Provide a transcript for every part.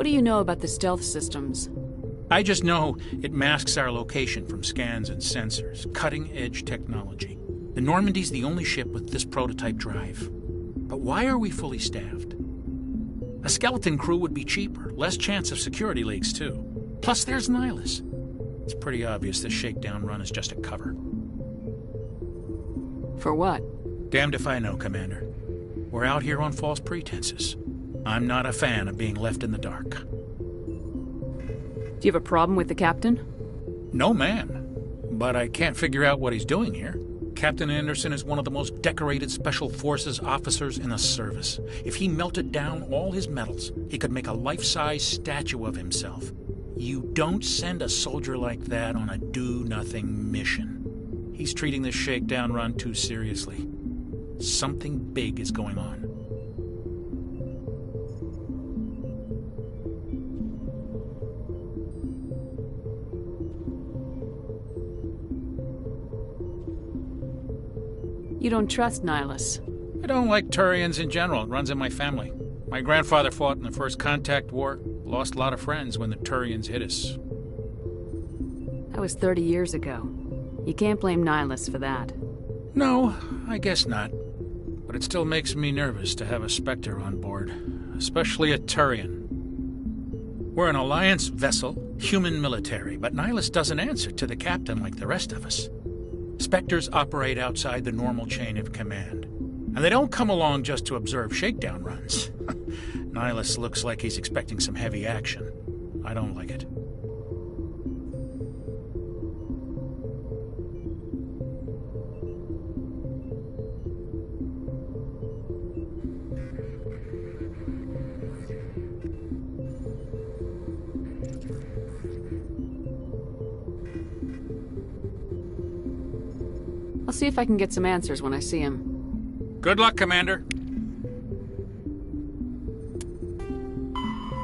What do you know about the stealth systems? I just know it masks our location from scans and sensors. Cutting-edge technology. The Normandy's the only ship with this prototype drive. But why are we fully staffed? A skeleton crew would be cheaper, less chance of security leaks too. Plus there's Nihilus. It's pretty obvious this shakedown run is just a cover. For what? Damned if I know, Commander. We're out here on false pretenses. I'm not a fan of being left in the dark. Do you have a problem with the captain? No, ma'am. But I can't figure out what he's doing here. Captain Anderson is one of the most decorated Special Forces officers in the service. If he melted down all his medals, he could make a life-size statue of himself. You don't send a soldier like that on a do-nothing mission. He's treating this shakedown run too seriously. Something big is going on. You don't trust Nihilus? I don't like Turians in general. It runs in my family. My grandfather fought in the First Contact War. Lost a lot of friends when the Turians hit us. That was 30 years ago. You can't blame Nihilus for that. No, I guess not. But it still makes me nervous to have a Spectre on board. Especially a Turian. We're an Alliance vessel, human military, but Nihilus doesn't answer to the captain like the rest of us. Spectres operate outside the normal chain of command. And they don't come along just to observe shakedown runs. Nihilus looks like he's expecting some heavy action. I don't like it. I'll see if I can get some answers when I see him. Good luck, Commander.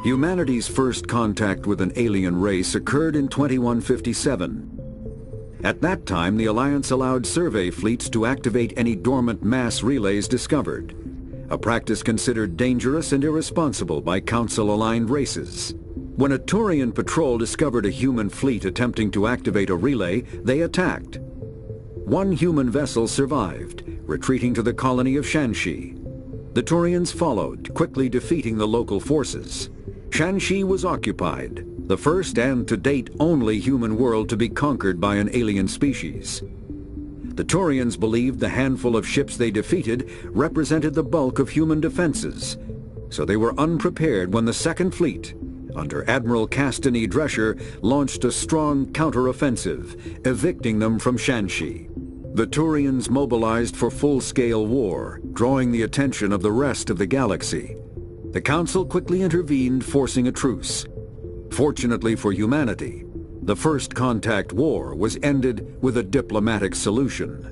Humanity's first contact with an alien race occurred in 2157. At that time, the Alliance allowed survey fleets to activate any dormant mass relays discovered, a practice considered dangerous and irresponsible by Council-aligned races. When a Turian patrol discovered a human fleet attempting to activate a relay, they attacked. One human vessel survived, retreating to the colony of Shanxi. The Turians followed, quickly defeating the local forces. Shanxi was occupied, the first and to date only human world to be conquered by an alien species. The Turians believed the handful of ships they defeated represented the bulk of human defenses, so they were unprepared when the Second Fleet, under Admiral Castany Drescher, launched a strong counter-offensive, evicting them from Shanxi. The Turians mobilized for full-scale war, drawing the attention of the rest of the galaxy. The Council quickly intervened, forcing a truce. Fortunately for humanity, the First Contact War was ended with a diplomatic solution.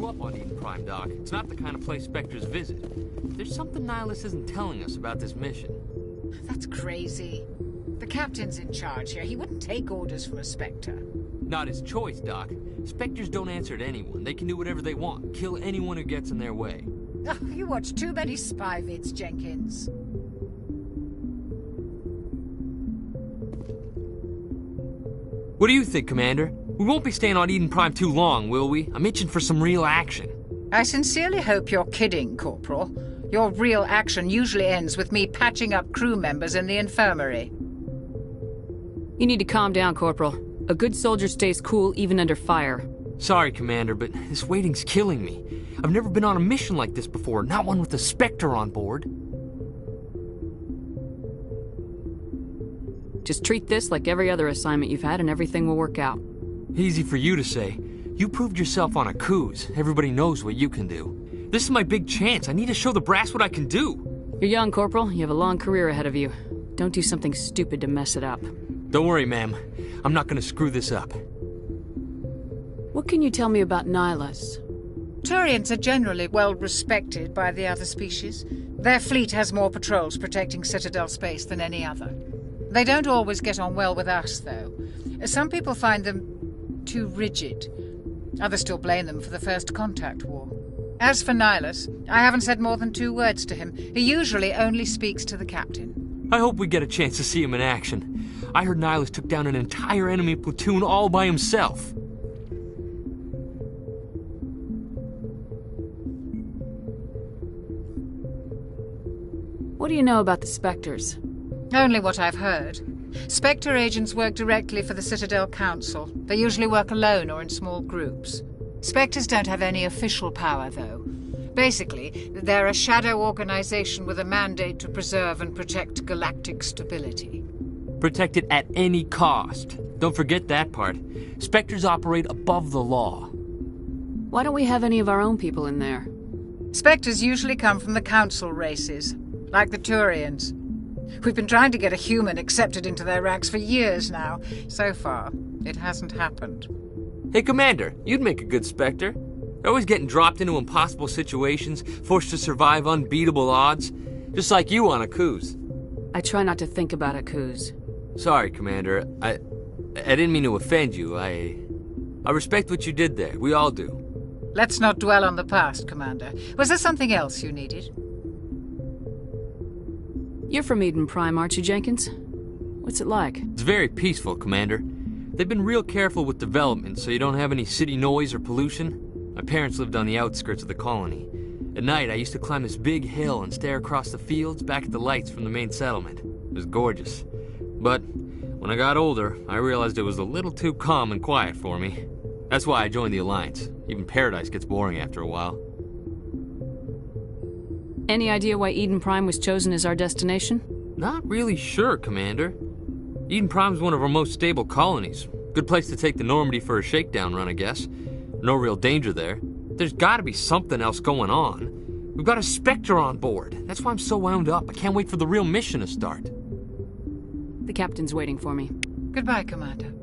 grew up on Eden Prime, Doc. It's not the kind of place Spectres visit. There's something Nihilus isn't telling us about this mission. That's crazy. The captain's in charge here. He wouldn't take orders from a Spectre. Not his choice, Doc. Spectres don't answer to anyone. They can do whatever they want. Kill anyone who gets in their way. Oh, you watch too many spy vids, Jenkins. What do you think, Commander? We won't be staying on Eden Prime too long, will we? I'm itching for some real action. I sincerely hope you're kidding, Corporal. Your real action usually ends with me patching up crew members in the infirmary. You need to calm down, Corporal. A good soldier stays cool even under fire. Sorry, Commander, but this waiting's killing me. I've never been on a mission like this before, not one with a Spectre on board. Just treat this like every other assignment you've had and everything will work out. Easy for you to say. You proved yourself on a cruise. Everybody knows what you can do. This is my big chance. I need to show the brass what I can do. You're young, Corporal. You have a long career ahead of you. Don't do something stupid to mess it up. Don't worry, ma'am. I'm not gonna screw this up. What can you tell me about Nihilus? Turians are generally well respected by the other species. Their fleet has more patrols protecting Citadel space than any other. They don't always get on well with us, though. Some people find them too rigid. Others still blame them for the First Contact War. As for Nihilus, I haven't said more than 2 words to him. He usually only speaks to the captain. I hope we get a chance to see him in action. I heard Nihilus took down an entire enemy platoon all by himself. What do you know about the Spectres? Only what I've heard. Spectre agents work directly for the Citadel Council. They usually work alone or in small groups. Spectres don't have any official power, though. Basically, they're a shadow organization with a mandate to preserve and protect galactic stability. Protect it at any cost. Don't forget that part. Spectres operate above the law. Why don't we have any of our own people in there? Spectres usually come from the Council races, like the Turians. We've been trying to get a human accepted into their ranks for years now. So far, it hasn't happened. Hey, Commander, you'd make a good Spectre. They're always getting dropped into impossible situations, forced to survive unbeatable odds. Just like you on a cruise. I try not to think about a coups. Sorry, Commander. I didn't mean to offend you. I respect what you did there. We all do. Let's not dwell on the past, Commander. Was there something else you needed? You're from Eden Prime, aren't you, Jenkins? What's it like? It's very peaceful, Commander. They've been real careful with development, so you don't have any city noise or pollution. My parents lived on the outskirts of the colony. At night, I used to climb this big hill and stare across the fields back at the lights from the main settlement. It was gorgeous. But when I got older, I realized it was a little too calm and quiet for me. That's why I joined the Alliance. Even Paradise gets boring after a while. Any idea why Eden Prime was chosen as our destination? Not really sure, Commander. Eden Prime's one of our most stable colonies. Good place to take the Normandy for a shakedown run, I guess. No real danger there. There's gotta be something else going on. We've got a Spectre on board. That's why I'm so wound up. I can't wait for the real mission to start. The captain's waiting for me. Goodbye, Commander.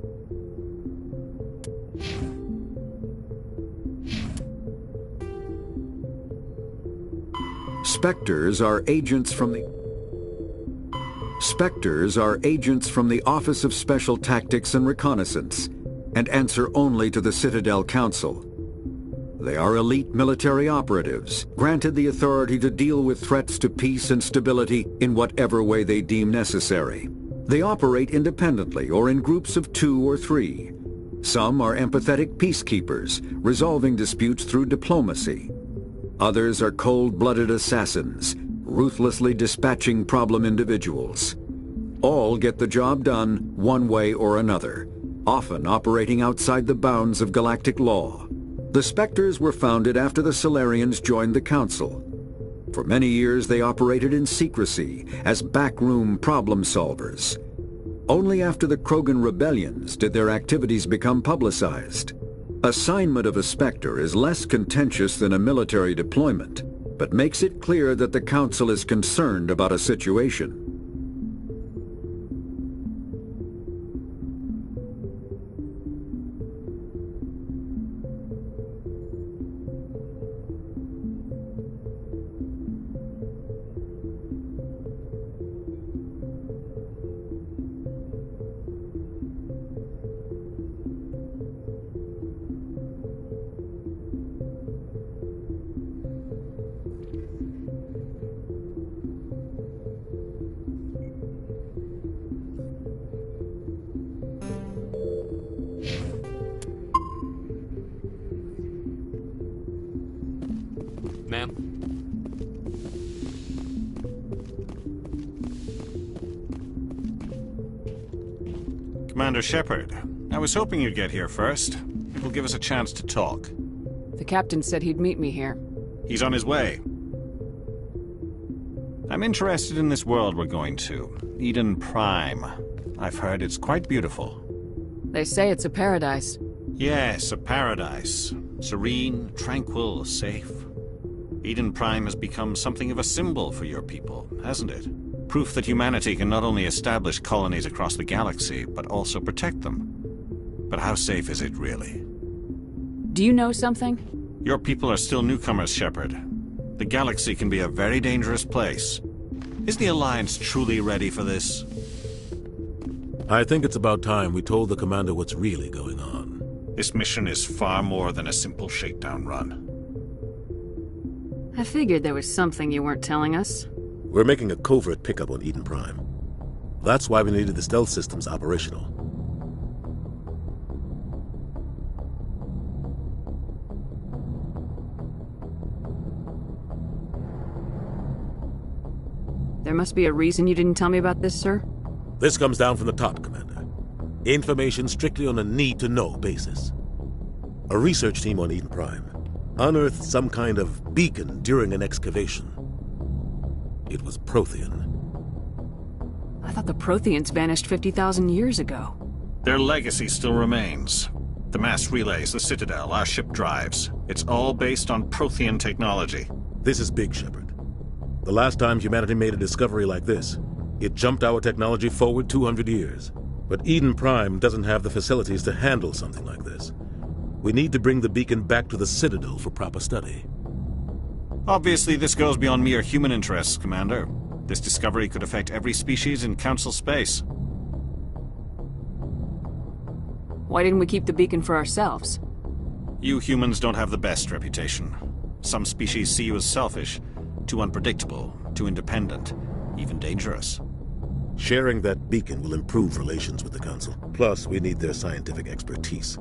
Spectres are agents from the Office of Special Tactics and Reconnaissance and answer only to the Citadel Council. They are elite military operatives, granted the authority to deal with threats to peace and stability in whatever way they deem necessary. They operate independently or in groups of 2 or 3. Some are empathetic peacekeepers, resolving disputes through diplomacy. Others are cold-blooded assassins, ruthlessly dispatching problem individuals. All get the job done one way or another, often operating outside the bounds of galactic law. The Spectres were founded after the Solarians joined the Council. For many years they operated in secrecy as backroom problem solvers. Only after the Krogan rebellions did their activities become publicized. Assignment of a Spectre is less contentious than a military deployment, but makes it clear that the Council is concerned about a situation. Ma'am? Commander Shepard, I was hoping you'd get here first. It will give us a chance to talk. The captain said he'd meet me here. He's on his way. I'm interested in this world we're going to, Eden Prime. I've heard it's quite beautiful. They say it's a paradise. Yes, a paradise. Serene, tranquil, safe. Eden Prime has become something of a symbol for your people, hasn't it? Proof that humanity can not only establish colonies across the galaxy, but also protect them. But how safe is it, really? Do you know something? Your people are still newcomers, Shepard. The galaxy can be a very dangerous place. Is the Alliance truly ready for this? I think it's about time we told the commander what's really going on. This mission is far more than a simple shakedown run. I figured there was something you weren't telling us. We're making a covert pickup on Eden Prime. That's why we needed the stealth systems operational. There must be a reason you didn't tell me about this, sir? This comes down from the top, Commander. Information strictly on a need-to-know basis. A research team on Eden Prime unearthed some kind of beacon during an excavation. It was Prothean. I thought the Protheans vanished 50,000 years ago. Their legacy still remains. The mass relays, the Citadel, our ship drives. It's all based on Prothean technology. This is big, Shepard. The last time humanity made a discovery like this, it jumped our technology forward 200 years. But Eden Prime doesn't have the facilities to handle something like this. We need to bring the beacon back to the Citadel for proper study. Obviously, this goes beyond mere human interests, Commander. This discovery could affect every species in Council space. Why didn't we keep the beacon for ourselves? You humans don't have the best reputation. Some species see you as selfish, too unpredictable, too independent, even dangerous. Sharing that beacon will improve relations with the Council. Plus, we need their scientific expertise.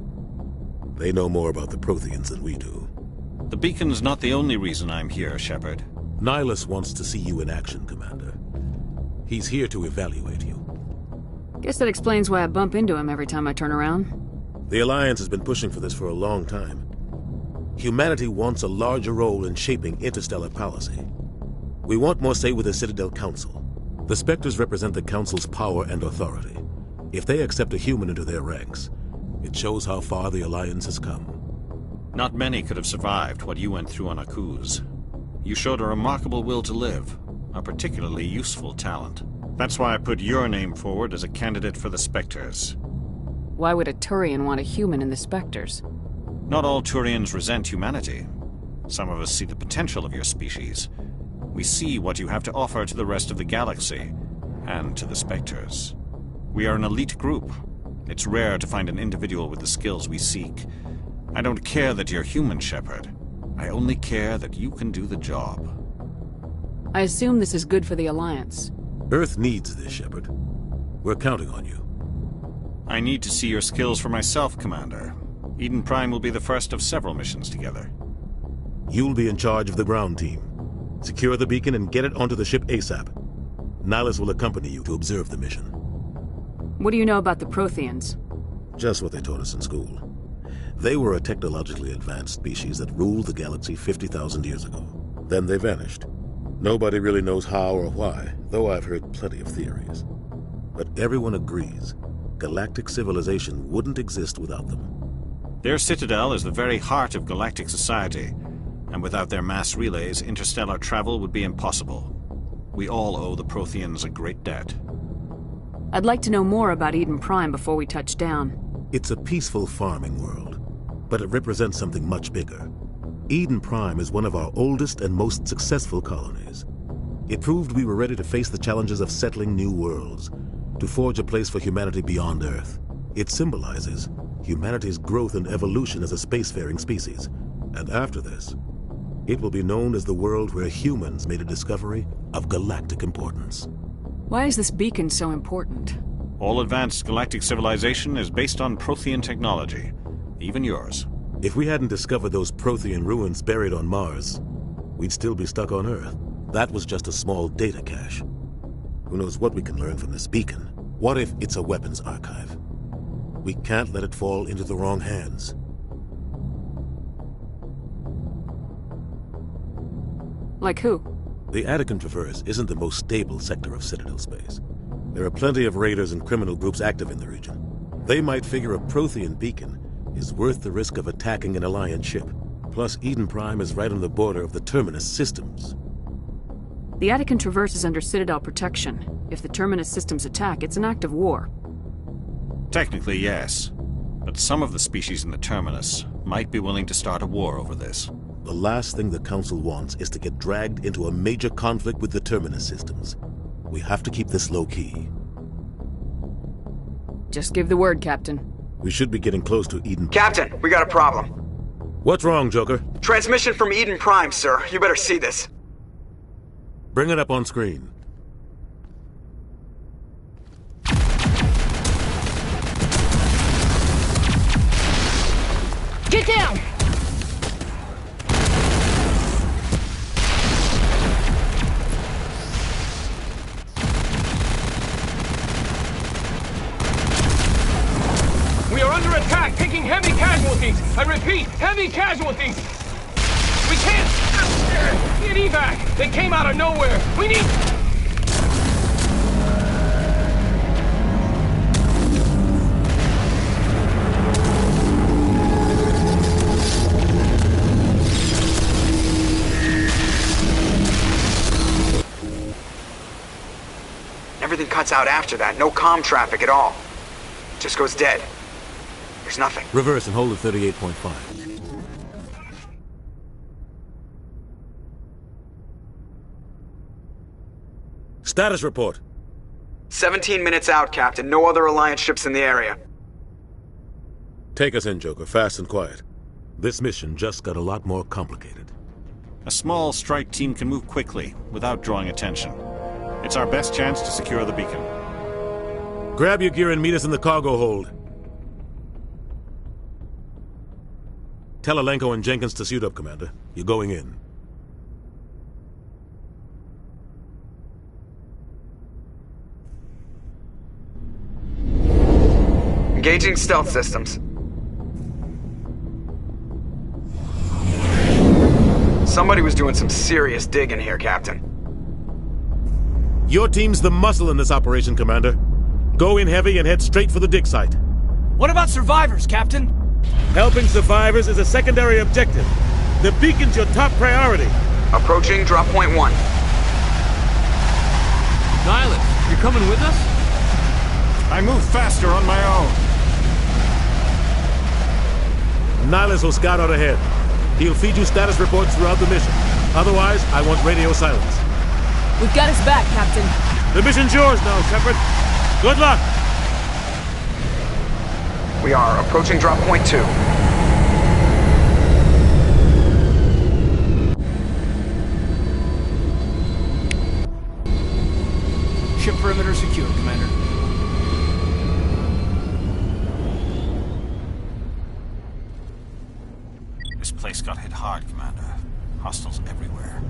They know more about the Protheans than we do. The beacon's not the only reason I'm here, Shepard. Nihilus wants to see you in action, Commander. He's here to evaluate you. Guess that explains why I bump into him every time I turn around. The Alliance has been pushing for this for a long time. Humanity wants a larger role in shaping interstellar policy. We want more say with the Citadel Council. The Spectres represent the Council's power and authority. If they accept a human into their ranks, it shows how far the Alliance has come. Not many could have survived what you went through on Akuz. You showed a remarkable will to live, a particularly useful talent. That's why I put your name forward as a candidate for the Spectres. Why would a Turian want a human in the Spectres? Not all Turians resent humanity. Some of us see the potential of your species. We see what you have to offer to the rest of the galaxy, and to the Spectres. We are an elite group. It's rare to find an individual with the skills we seek. I don't care that you're human, Shepard. I only care that you can do the job. I assume this is good for the Alliance. Earth needs this, Shepard. We're counting on you. I need to see your skills for myself, Commander. Eden Prime will be the first of several missions together. You'll be in charge of the ground team. Secure the beacon and get it onto the ship ASAP. Nihilus will accompany you to observe the mission. What do you know about the Protheans? Just what they taught us in school. They were a technologically advanced species that ruled the galaxy 50,000 years ago. Then they vanished. Nobody really knows how or why, though I've heard plenty of theories. But everyone agrees, galactic civilization wouldn't exist without them. Their citadel is the very heart of galactic society, and without their mass relays, interstellar travel would be impossible. We all owe the Protheans a great debt. I'd like to know more about Eden Prime before we touch down. It's a peaceful farming world, but it represents something much bigger. Eden Prime is one of our oldest and most successful colonies. It proved we were ready to face the challenges of settling new worlds, to forge a place for humanity beyond Earth. It symbolizes humanity's growth and evolution as a spacefaring species. And after this, it will be known as the world where humans made a discovery of galactic importance. Why is this beacon so important? All advanced galactic civilization is based on Prothean technology, even yours. If we hadn't discovered those Prothean ruins buried on Mars, we'd still be stuck on Earth. That was just a small data cache. Who knows what we can learn from this beacon? What if it's a weapons archive? We can't let it fall into the wrong hands. Like who? The Attican Traverse isn't the most stable sector of Citadel space. There are plenty of raiders and criminal groups active in the region. They might figure a Prothean beacon is worth the risk of attacking an Alliance ship. Plus, Eden Prime is right on the border of the Terminus systems. The Attican Traverse is under Citadel protection. If the Terminus systems attack, it's an act of war. Technically, yes. But some of the species in the Terminus might be willing to start a war over this. The last thing the Council wants is to get dragged into a major conflict with the Terminus systems. We have to keep this low-key. Just give the word, Captain. We should be getting close to Eden. Captain, we got a problem. What's wrong, Joker? Transmission from Eden Prime, sir. You better see this. Bring it up on screen. Get down! We are under attack, taking heavy casualties. I repeat, heavy casualties. We can't get evac. They came out of nowhere. We need... Everything cuts out after that. No comm traffic at all. Just goes dead. There's nothing. Reverse and hold at 38.5. Status report. 17 minutes out, Captain. No other Alliance ships in the area. Take us in, Joker, fast and quiet. This mission just got a lot more complicated. A small strike team can move quickly, without drawing attention. It's our best chance to secure the beacon. Grab your gear and meet us in the cargo hold. Tell Alenko and Jenkins to suit up, Commander. You're going in. Engaging stealth systems. Somebody was doing some serious digging here, Captain. Your team's the muscle in this operation, Commander. Go in heavy and head straight for the dig site. What about survivors, Captain? Helping survivors is a secondary objective. The beacon's your top priority. Approaching drop point 1. Nihilus, you're coming with us? I move faster on my own. Nihilus will scout out ahead. He'll feed you status reports throughout the mission. Otherwise, I want radio silence. We've got his back, Captain. The mission's yours now, Shepard. Good luck! We are approaching drop point 2. Ship perimeter secure, Commander. This place got hit hard, Commander. Hostiles everywhere.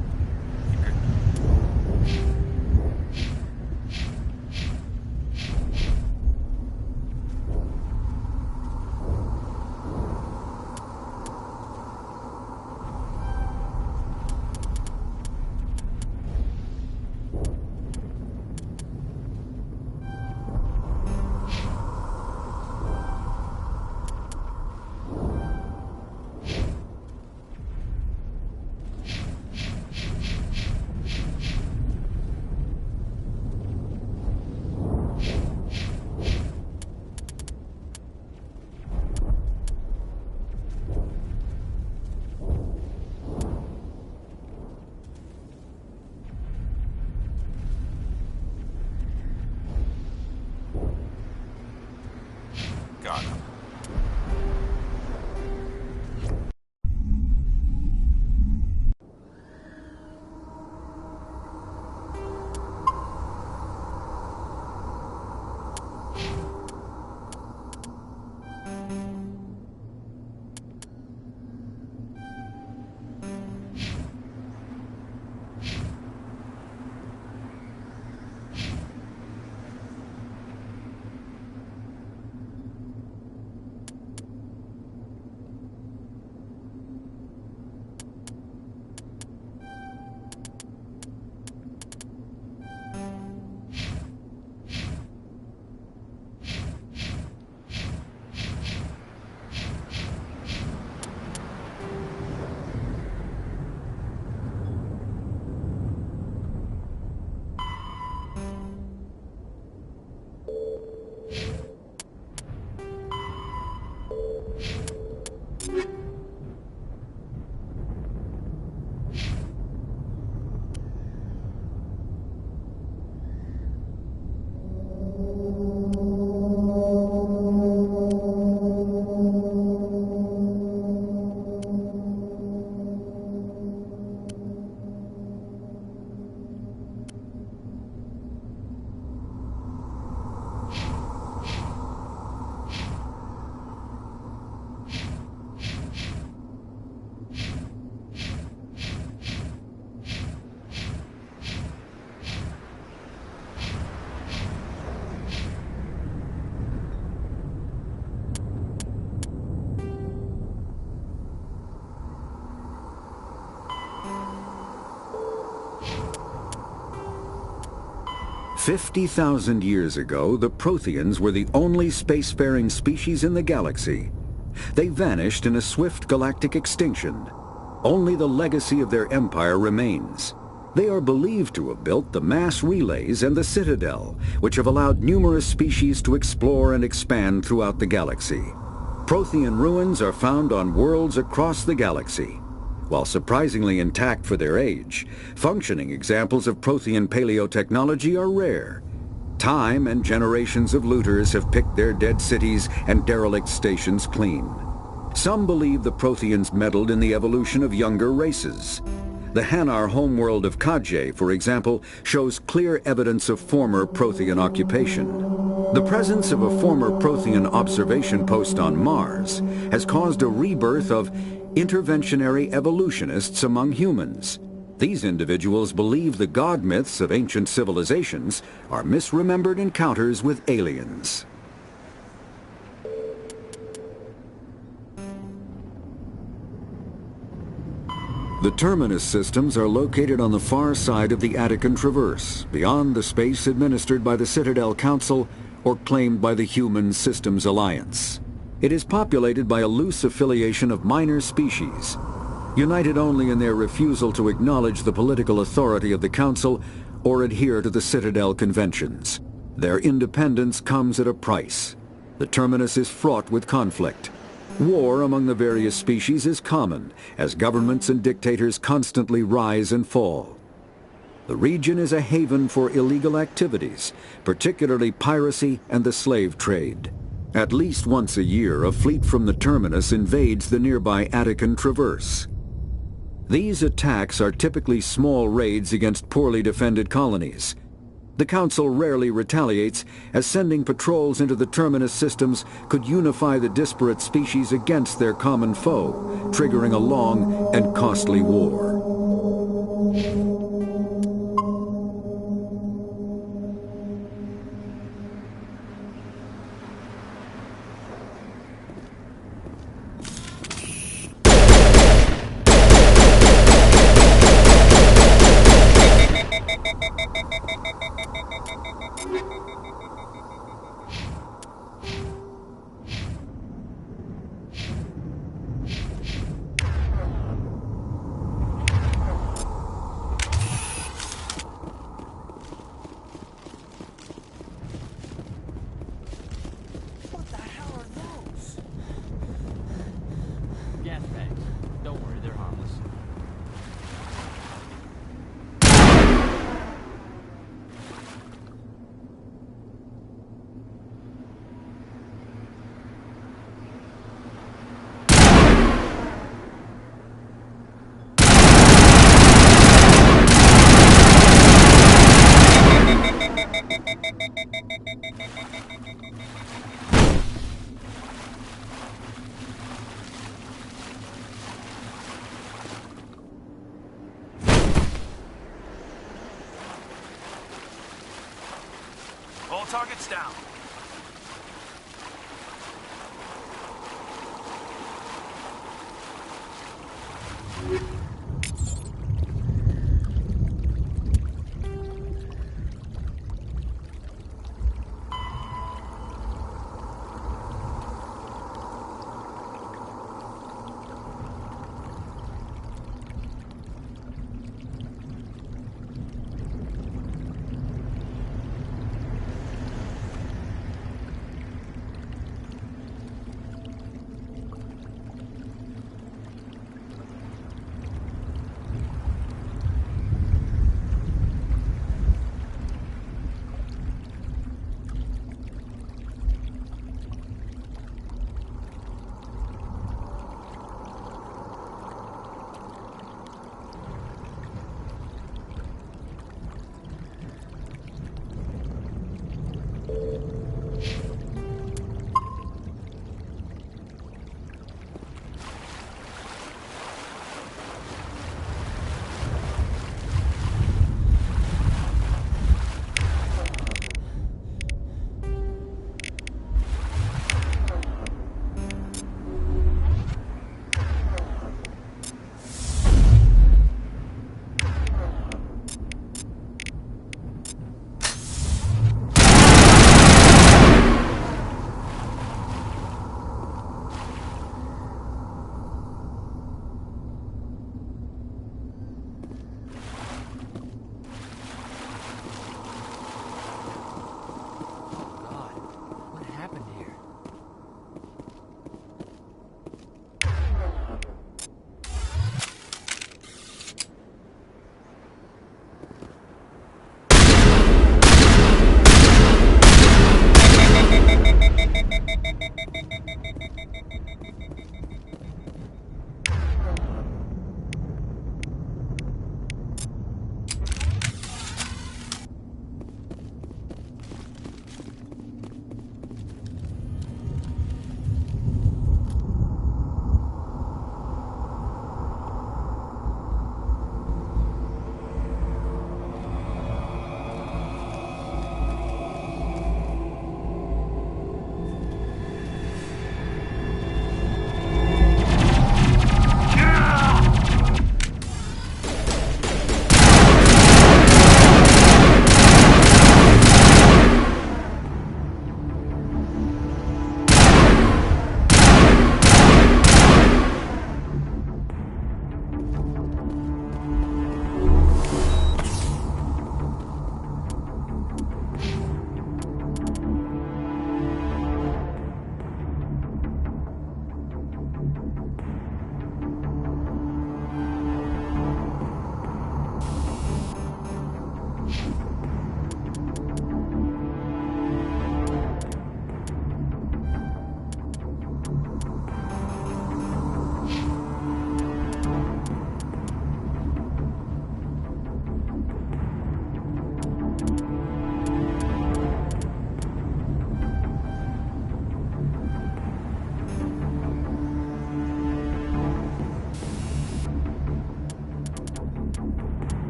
50,000 years ago, the Protheans were the only spacefaring species in the galaxy. They vanished in a swift galactic extinction. Only the legacy of their empire remains. They are believed to have built the mass relays and the Citadel, which have allowed numerous species to explore and expand throughout the galaxy. Prothean ruins are found on worlds across the galaxy. While surprisingly intact for their age, functioning examples of Prothean paleotechnology are rare. Time and generations of looters have picked their dead cities and derelict stations clean. Some believe the Protheans meddled in the evolution of younger races. The Hanar homeworld of Kadje, for example, shows clear evidence of former Prothean occupation. The presence of a former Prothean observation post on Mars has caused a rebirth of interventionary evolutionists among humans. These individuals believe the god myths of ancient civilizations are misremembered encounters with aliens. The Terminus systems are located on the far side of the Attican Traverse, beyond the space administered by the Citadel Council or claimed by the Human Systems Alliance. It is populated by a loose affiliation of minor species, united only in their refusal to acknowledge the political authority of the Council or adhere to the Citadel conventions. Their independence comes at a price. The Terminus is fraught with conflict. War among the various species is common, as governments and dictators constantly rise and fall. The region is a haven for illegal activities, particularly piracy and the slave trade. At least once a year, a fleet from the Terminus invades the nearby Attican Traverse. These attacks are typically small raids against poorly defended colonies. The Council rarely retaliates, as sending patrols into the Terminus systems could unify the disparate species against their common foe, triggering a long and costly war. All targets down.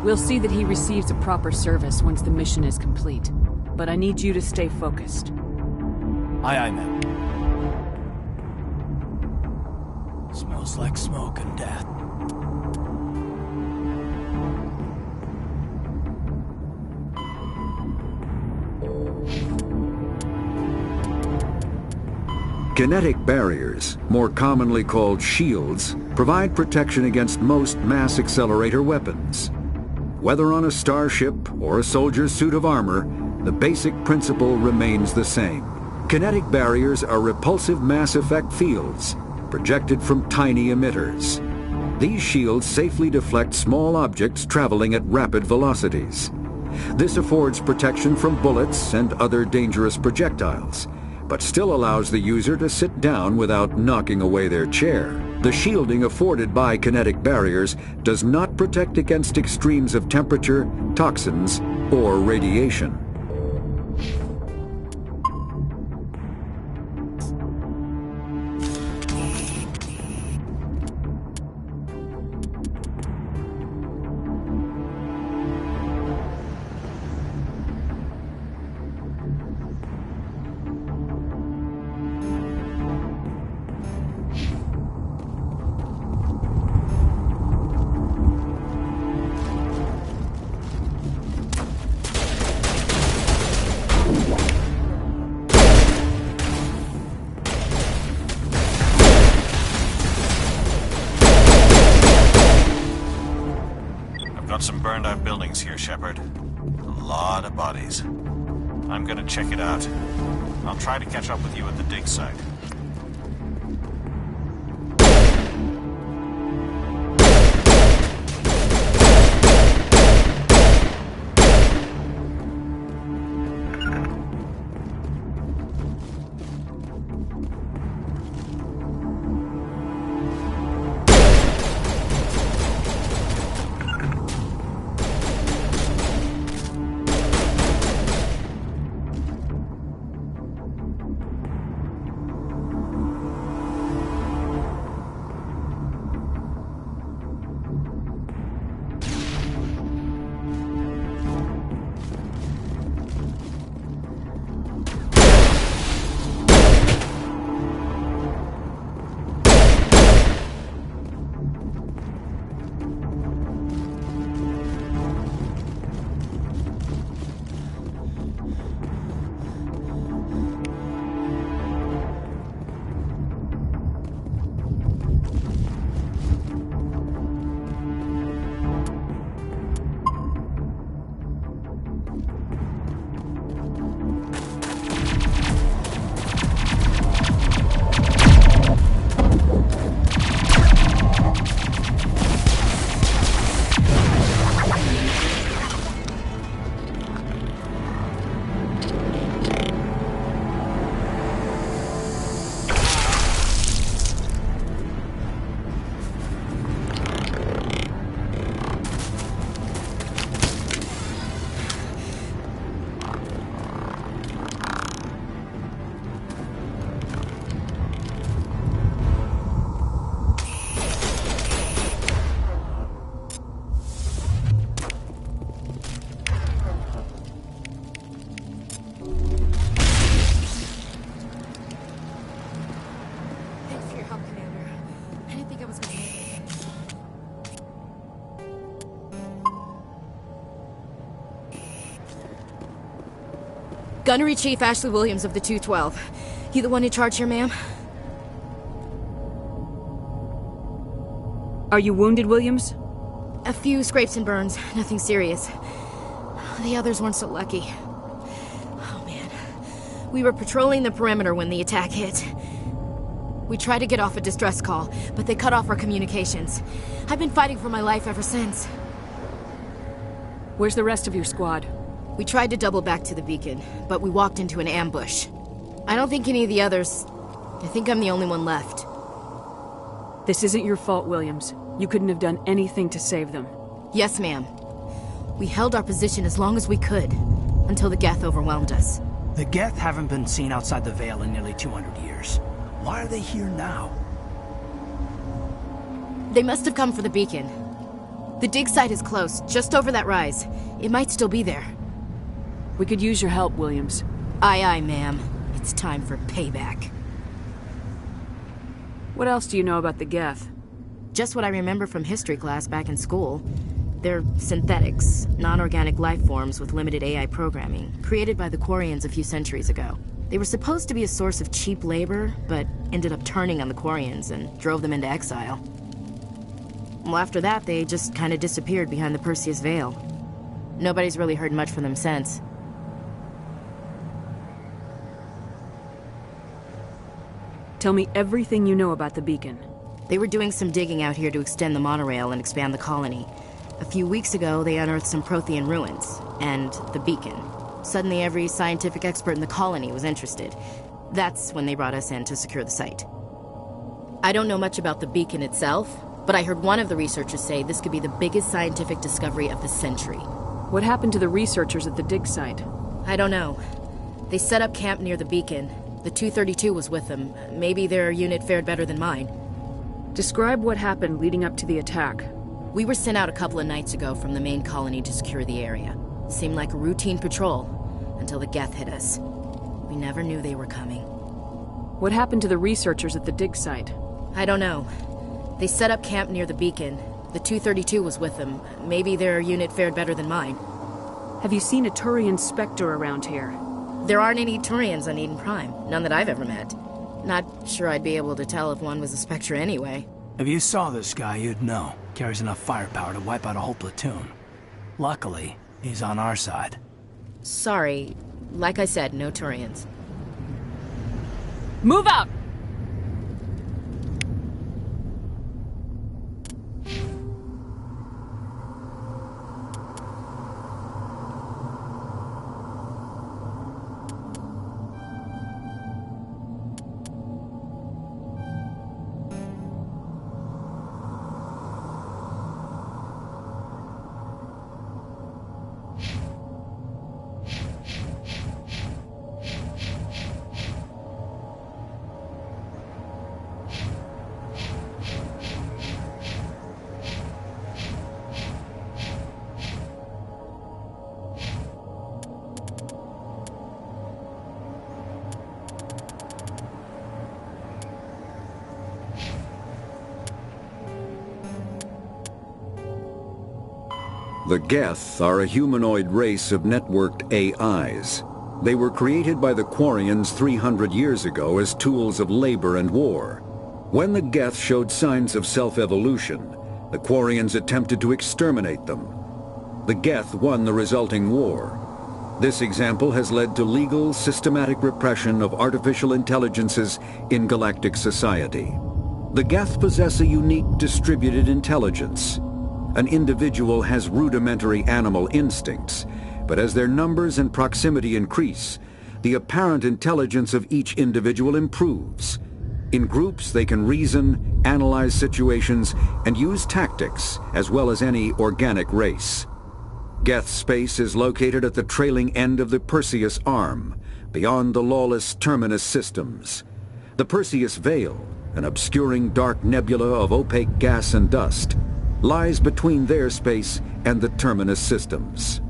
We'll see that he receives a proper service once the mission is complete. But I need you to stay focused. Aye, aye, ma'am. Smells like smoke and death. Kinetic barriers, more commonly called shields, provide protection against most mass accelerator weapons. Whether on a starship or a soldier's suit of armor, the basic principle remains the same. Kinetic barriers are repulsive mass effect fields, projected from tiny emitters. These shields safely deflect small objects traveling at rapid velocities. This affords protection from bullets and other dangerous projectiles, but still allows the user to sit down without knocking away their chair. The shielding afforded by kinetic barriers does not protect against extremes of temperature, toxins, or radiation. Some burned out buildings here, Shepard. A lot of bodies. I'm gonna check it out. I'll try to catch up with you at the dig site. Gunnery Chief Ashley Williams of the 212. You the one in charge here, ma'am? Are you wounded, Williams? A few scrapes and burns, nothing serious. The others weren't so lucky. Oh man. We were patrolling the perimeter when the attack hit. We tried to get off a distress call, but they cut off our communications. I've been fighting for my life ever since. Where's the rest of your squad? We tried to double back to the beacon, but we walked into an ambush. I don't think any of the others... I think I'm the only one left. This isn't your fault, Williams. You couldn't have done anything to save them. Yes, ma'am. We held our position as long as we could, until the Geth overwhelmed us. The Geth haven't been seen outside the Veil in nearly 200 years. Why are they here now? They must have come for the beacon. The dig site is close, just over that rise. It might still be there. We could use your help, Williams. Aye, aye, ma'am. It's time for payback. What else do you know about the Geth? Just what I remember from history class back in school. They're synthetics, non-organic life forms with limited AI programming, created by the Quarians a few centuries ago. They were supposed to be a source of cheap labor, but ended up turning on the Quarians and drove them into exile. Well, after that, they just kind of disappeared behind the Perseus Veil. Nobody's really heard much from them since. Tell me everything you know about the beacon. They were doing some digging out here to extend the monorail and expand the colony. A few weeks ago, they unearthed some Prothean ruins, and the beacon. Suddenly, every scientific expert in the colony was interested. That's when they brought us in to secure the site. I don't know much about the beacon itself, but I heard one of the researchers say this could be the biggest scientific discovery of the century. What happened to the researchers at the dig site? I don't know. They set up camp near the beacon. The 232 was with them. Maybe their unit fared better than mine. Describe what happened leading up to the attack. We were sent out a couple of nights ago from the main colony to secure the area. Seemed like a routine patrol, until the Geth hit us. We never knew they were coming. What happened to the researchers at the dig site? I don't know. They set up camp near the beacon. The 232 was with them. Maybe their unit fared better than mine. Have you seen a Turian Spectre around here? There aren't any Turians on Eden Prime. None that I've ever met. Not sure I'd be able to tell if one was a Spectre anyway. If you saw this guy, you'd know. Carries enough firepower to wipe out a whole platoon. Luckily, he's on our side. Sorry. Like I said, no Turians. Move out! The Geth are a humanoid race of networked AIs. They were created by the Quarians 300 years ago as tools of labor and war. When the Geth showed signs of self-evolution, the Quarians attempted to exterminate them. The Geth won the resulting war. This example has led to legal, systematic repression of artificial intelligences in galactic society. The Geth possess a unique distributed intelligence. An individual has rudimentary animal instincts, but as their numbers and proximity increase, the apparent intelligence of each individual improves. In groups, they can reason, analyze situations, and use tactics, as well as any organic race. Geth space is located at the trailing end of the Perseus Arm, beyond the lawless Terminus systems. The Perseus Veil, an obscuring dark nebula of opaque gas and dust, lies between their space and the Terminus systems.